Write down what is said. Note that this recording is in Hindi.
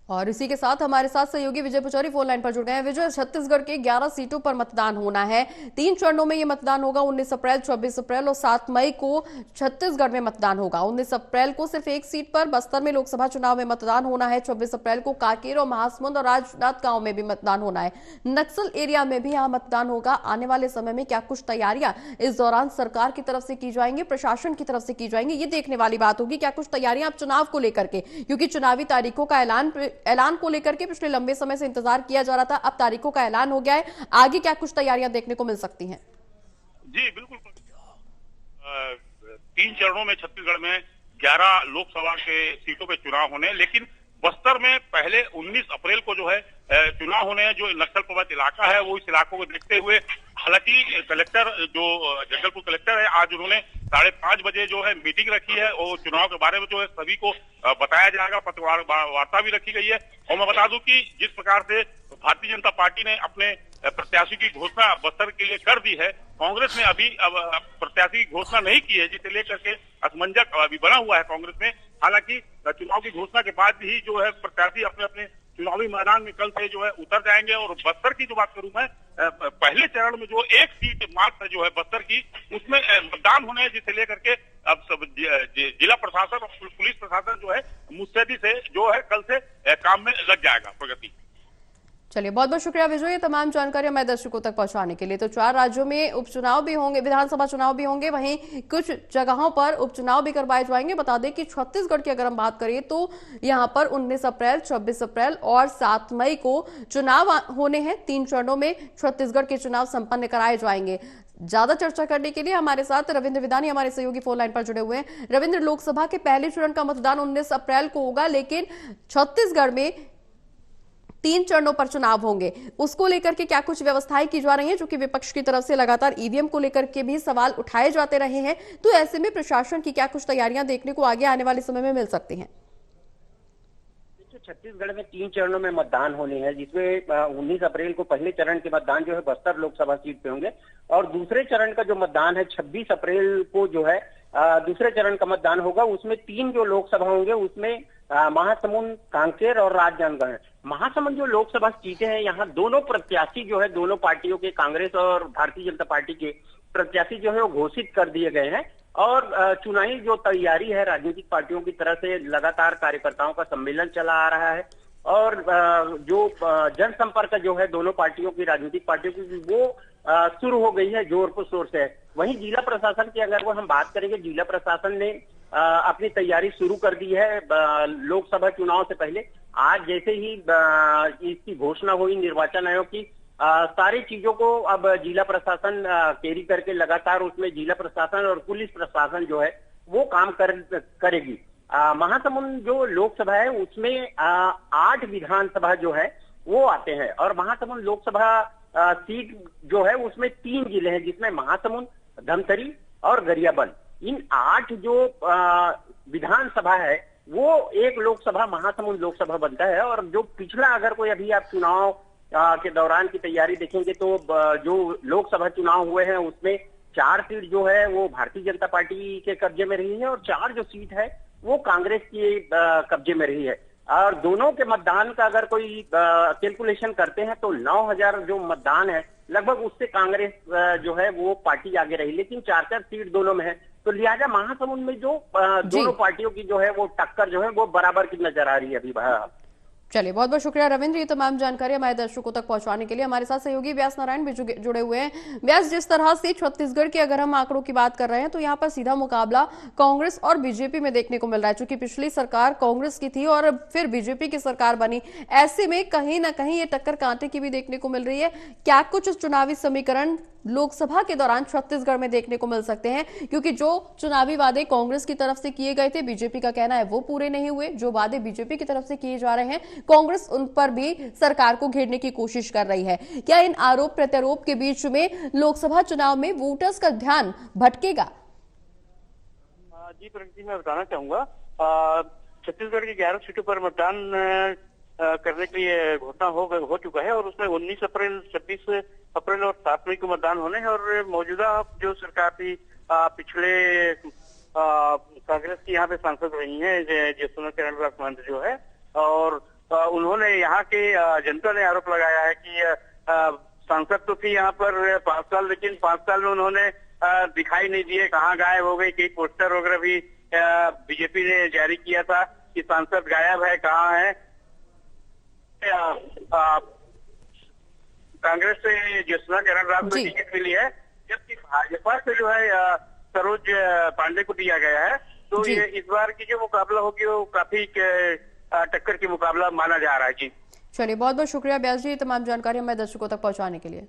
और इसी के साथ हमारे साथ सहयोगी विजय पुजारी फोन लाइन पर जुड़ गए हैं। विजय, छत्तीसगढ़ के 11 सीटों पर मतदान होना है। 3 चरणों में ये मतदान होगा। 19 अप्रैल, 24 अप्रैल और 7 मई को छत्तीसगढ़ में मतदान होगा। 19 अप्रैल को सिर्फ एक सीट पर बस्तर में लोकसभा चुनाव में मतदान होना है। 24 अप्रैल को कांकेर और महासमुंद और राजनांदगांव में भी मतदान होना है। नक्सल एरिया में भी यहाँ मतदान होगा। आने वाले समय में क्या कुछ तैयारियां इस दौरान सरकार की तरफ से की जाएंगी, प्रशासन की तरफ से की जाएंगी, ये देखने वाली बात होगी। क्या कुछ तैयारियां अब चुनाव को लेकर के, क्योंकि चुनावी तारीखों का ऐलान को लेकर के पिछले लंबे समय से इंतजार किया जा रहा था, अब तारीखों का ऐलान हो गया है। आगे क्या कुछ तैयारियां देखने को मिल सकती हैं? जी बिल्कुल। 3 चरणों में छत्तीसगढ़ में 11 लोकसभा के सीटों पे चुनाव होने, लेकिन बस्तर में पहले 19 अप्रैल को जो है चुनाव होने हैं। जो नक्सल प्रभावित इलाका है वो इस इलाकों को देखते हुए, हालांकि कलेक्टर जो जगदलपुर कलेक्टर है, आज उन्होंने 5:30 बजे जो है मीटिंग रखी है और चुनाव के बारे में जो है सभी को बताया जाएगा। पत्रकार वार्ता भी रखी गई है। और मैं बता दूं कि जिस प्रकार से भारतीय जनता पार्टी ने अपने प्रत्याशी की घोषणा बस्तर के लिए कर दी है, कांग्रेस ने अभी प्रत्याशी की घोषणा नहीं की है, जिसे लेकर के असमंजस अभी बना हुआ है कांग्रेस में। हालांकि चुनाव की घोषणा के बाद ही जो है प्रत्याशी अपने अपने चुनावी मैदान में कल से जो है उतर जाएंगे। और बस्तर की जो बात करूं मैं, पहले चरण में जो एक सीट मात्र जो है बस्तर की, उसमें मतदान होने हैं, जिसे लेकर के अब सब जिला प्रशासन और पुलिस प्रशासन जो है मुस्तैदी से जो है कल से काम में लग जाएगा। प्रगति। चलिए, बहुत बहुत शुक्रिया विजय, ये तमाम जानकारी हमारे दर्शकों तक पहुंचाने के लिए। तो 4 राज्यों में उपचुनाव भी होंगे, विधानसभा चुनाव भी होंगे, वहीं कुछ जगहों पर उपचुनाव भी करवाए जाएंगे। बता दें कि छत्तीसगढ़ की अगर हम बात करें तो यहां पर 19 अप्रैल, 24 अप्रैल और 7 मई को चुनाव होने हैं। 3 चरणों में छत्तीसगढ़ के चुनाव संपन्न कराए जाएंगे। ज्यादा चर्चा करने के लिए हमारे साथ रविंद्र विदानी हमारे सहयोगी फोन लाइन पर जुड़े हुए हैं। रविंद्र, लोकसभा के पहले चरण का मतदान 19 अप्रैल को होगा, लेकिन छत्तीसगढ़ में 3 चरणों पर चुनाव होंगे। उसको लेकर के क्या कुछ व्यवस्थाएं की जा रही हैं, जो कि विपक्ष की तरफ से लगातार ईवीएम को लेकर के भी सवाल उठाए जाते रहे हैं। तो ऐसे में प्रशासन की क्या कुछ तैयारियां देखने को आगे आने वाले समय में मिल सकती हैं? छत्तीसगढ़ में 3 चरणों में मतदान होने हैं, जिसमें 19 अप्रैल को पहले चरण के मतदान जो है बस्तर लोकसभा सीट पे होंगे, और दूसरे चरण का जो मतदान है 26 अप्रैल को जो है दूसरे चरण का मतदान होगा। उसमें 3 जो लोकसभा होंगे, उसमें महासमुंद, कांकेर और राजनांदगांव है। महासमुंद जो लोकसभा सीटें हैं, यहाँ दोनों प्रत्याशी जो है, दोनों पार्टियों के, कांग्रेस और भारतीय जनता पार्टी के प्रत्याशी जो है वो घोषित कर दिए गए हैं। और चुनावी जो तैयारी है राजनीतिक पार्टियों की तरफ से, लगातार कार्यकर्ताओं का सम्मेलन चला आ रहा है। और जो जनसंपर्क जो है दोनों पार्टियों की, राजनीतिक पार्टियों की, वो शुरू हो गई है, जोर शोर से। वहीं जिला प्रशासन की अगर वो हम बात करेंगे, जिला प्रशासन ने अपनी तैयारी शुरू कर दी है लोकसभा चुनाव से पहले। आज जैसे ही इसकी घोषणा हुई निर्वाचन आयोग की, सारी चीजों को अब जिला प्रशासन कैरी करके लगातार उसमें जिला प्रशासन और पुलिस प्रशासन जो है वो काम करेगी। महासमुंद जो लोकसभा है उसमें 8 विधानसभा जो है वो आते हैं, और महासमुंद लोकसभा सीट जो है उसमें 3 जिले हैं, जिसमें महासमुंद, धमतरी और गरियाबंद। इन 8 जो विधानसभा है वो एक लोकसभा महासमुंद लोकसभा बनता है। और जो पिछला अगर कोई अभी आप चुनाव के दौरान की तैयारी देखेंगे तो जो लोकसभा चुनाव हुए हैं उसमें 4 सीट जो है वो भारतीय जनता पार्टी के कब्जे में रही है, और 4 जो सीट है वो कांग्रेस के कब्जे में रही है। और दोनों के मतदान का अगर कोई कैलकुलेशन करते हैं तो 9000 जो मतदान है लगभग, उससे कांग्रेस जो है वो पार्टी आगे रही। लेकिन 4-4 सीट दोनों में है, तो लिहाजा महासमुंद में जो दोनों पार्टियों की जो है वो टक्कर जो है वो बराबर की नजर आ रही है अभी। चलिए, बहुत बहुत शुक्रिया रविंद्र, ये तमाम जानकारी हमारे दर्शकों तक पहुंचाने के लिए। हमारे साथ सहयोगी व्यास नारायण भी जुड़े हुए हैं। व्यास, जिस तरह से छत्तीसगढ़ के अगर हम आंकड़ों की बात कर रहे हैं तो यहाँ पर सीधा मुकाबला कांग्रेस और बीजेपी में देखने को मिल रहा है। चूंकि पिछली सरकार कांग्रेस की थी और फिर बीजेपी की सरकार बनी, ऐसे में कहीं ना कहीं ये टक्कर कांटे की भी देखने को मिल रही है। क्या कुछ चुनावी समीकरण लोकसभा के दौरान छत्तीसगढ़ में देखने को मिल सकते हैं? क्योंकि जो चुनावी वादे कांग्रेस की तरफ से किए गए थे, बीजेपी का कहना है वो पूरे नहीं हुए। जो वादे बीजेपी की तरफ से किए जा रहे हैं, कांग्रेस उन पर भी सरकार को घेरने की कोशिश कर रही है। क्या इन आरोप प्रत्यारोप के बीच में लोकसभा चुनाव में वोटर्स का ध्यान भटकेगा? जी प्रगति, मैं बताना चाहूंगा, छत्तीसगढ़ की 11 सीटों पर मतदान करने के लिए घोषणा हो चुका है, और उसमें 19 अप्रैल, 26 अप्रैल और 7 मई को मतदान होने हैं। और मौजूदा जो सरकार थी, पिछले कांग्रेस की यहाँ पे सांसद रही हैं जयसुंदर किरण मंत्री जो है, और यहाँ के जनता ने आरोप लगाया है कि सांसद तो थी यहाँ पर 5 साल, लेकिन 5 साल में उन्होंने दिखाई नहीं दिए, कहाँ गायब हो गई। कई पोस्टर वगैरह भी बीजेपी ने जारी किया था कि सांसद गायब है, कहाँ है। कांग्रेस से ज्योत्सना किरण ने टिकट मिली है, जबकि भाजपा से जो है सरोज पांडे को दिया गया है। तो ये इस बार की जो मुकाबला होगी वो काफी टक्कर की मुकाबला माना जा रहा है। जी चलिए, बहुत बहुत शुक्रिया व्यास जी, तमाम जानकारी हमें दर्शकों तक पहुंचाने के लिए।